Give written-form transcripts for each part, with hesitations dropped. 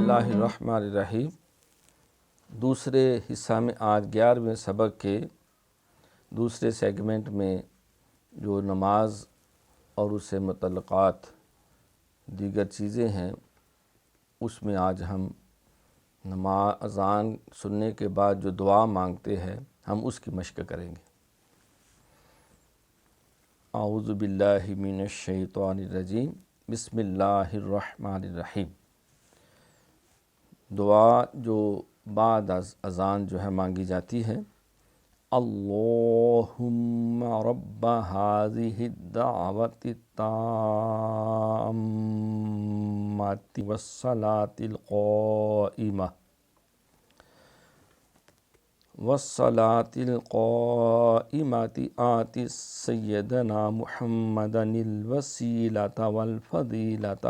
اللہ الرحمن الرحیم۔ دوسرے حصہ میں آج 11ویں سبق کے دوسرے سیگمنٹ میں جو نماز اور اس سے متعلقات دیگر چیزیں ہیں، اس میں آج ہم اذان سننے کے بعد جو دعا مانگتے ہیں ہم اس کی مشق کریں گے۔ اعوذ باللہ من الشیطان الرجیم، بسم اللہ الرحمن الرحیم۔ دعا جو بعد از اذان جو ہے مانگی جاتی ہے، اللہم رب هذه الدعوة التامة والصلاة القائمة آت سیدنا محمدا الوسیلة والفضیلة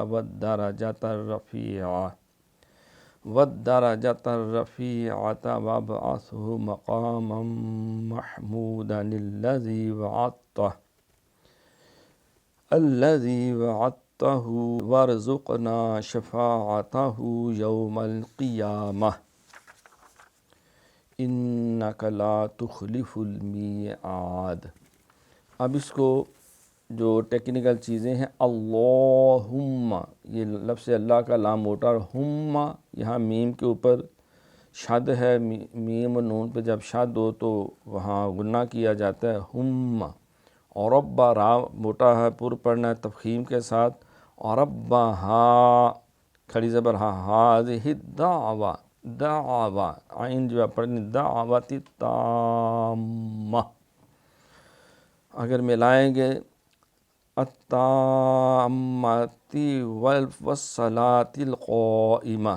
والدرجة الرفيعة وابعثه مقاما محمودا الذي وعدته وارزقنا شفاعته يوم القيامة إنك لا تخلف الميعاد۔ اب اس کو جو ٹیکنیکل چیزیں ہیں، اللہم، یہ لفظ اللہ کا لام موٹا، اور ہم یہاں میم کے اوپر شد ہے، میم و نون پہ جب شد ہو تو وہاں غنہ کیا جاتا ہے، ہم۔ اور ربا را موٹا ہے، پر پڑھنا ہے تفخیم کے ساتھ، اور ربا ہا کھڑی زبر ہا، ہاذہ الدعوہ، دعوہ عین جو ہے پڑھنی، دعوت التامہ۔ اگر ملائیں گے التامتی والصلاة القائمہ،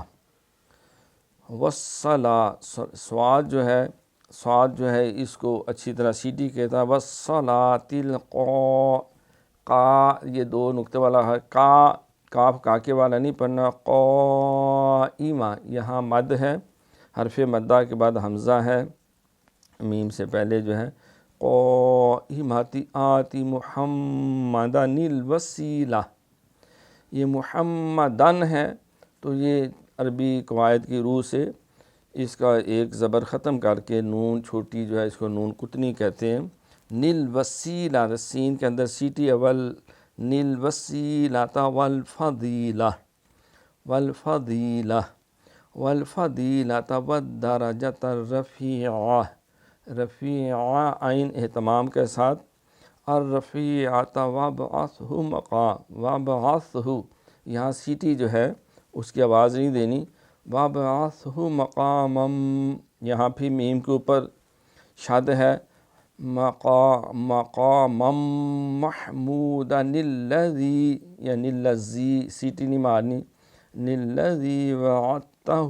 سواد جو ہے اس کو اچھی طرح سیٹی کہتا ہے، والصلاة یہ دو نقطے والا ہے، کاف کاکے والا نہیں پڑھنا، قائمہ یہاں مد ہے، حرف مدہ کے بعد حمزہ ہے، میم سے پہلے جو ہے، قائمتی آتی محمدن الوسیلہ، یہ محمدن ہے تو یہ عربی قواعد کی روح سے اس کا ایک زبر ختم کر کے نون چھوٹی جو ہے اس کو نون قطنی کہتے ہیں، نیل وسیلہ، سین کے اندر سیٹی اول، نیل وسیلہ والفضیلہ والدرجۃ الرفیعہ، رفیعہ عین اہتمام کے ساتھ، الرفیعۃ وابعثہ وابعثہ، یہاں سیٹی جو ہے اس کی آواز نہیں دینی، وابعثہ مقاما، یہاں بھی میم کے اوپر شد ہے، مقاما محمودا الذی، یعنی الذی سیٹی نہیں مارنی، الذی وعدتہ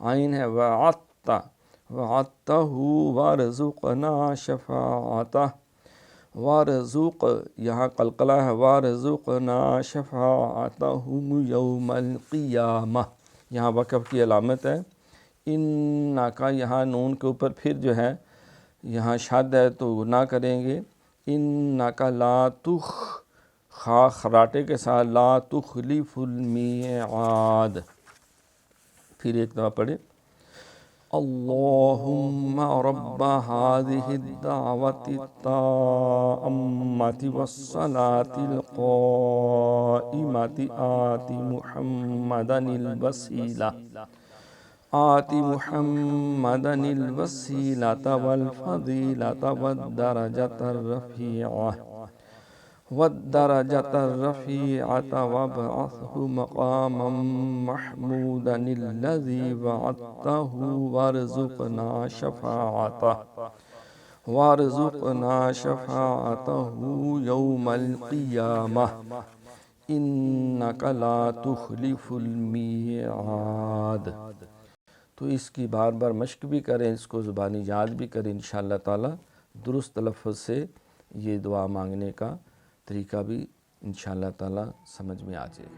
عین ہے، وعدتہ وارزقنا شفاعتہ، وارزق یہاں قلقلہ ہے، وارزقنا شفاعتہ یوم القیامہ، یہاں وقف کی علامت ہے، انکا یہاں نون کے اوپر پھر جو ہے یہاں شد ہے تو نہ کریں گے، انکا لا خراٹے کے ساتھ، لا تخلف المیعاد۔ پھر ایک دفعہ پڑھیں، اللہم رب هذه الدعوة التامة والصلاة القائمة آت محمدا الوسیلة والفضیلة والدرجة الرفيعة وابعثه مقاما محمودا الذي وعدته وارزقنا شفاعته يوم القيامة إنك لا تخلف الميعاد۔ تو اس کی بار بار مشق بھی کریں، اس کو زبانی یاد بھی کریں، انشاءاللہ تعالی درست تلفظ سے یہ دعا مانگنے کا طریقہ بھی انشاءاللہ تعالی سمجھ میں آ جائے گا۔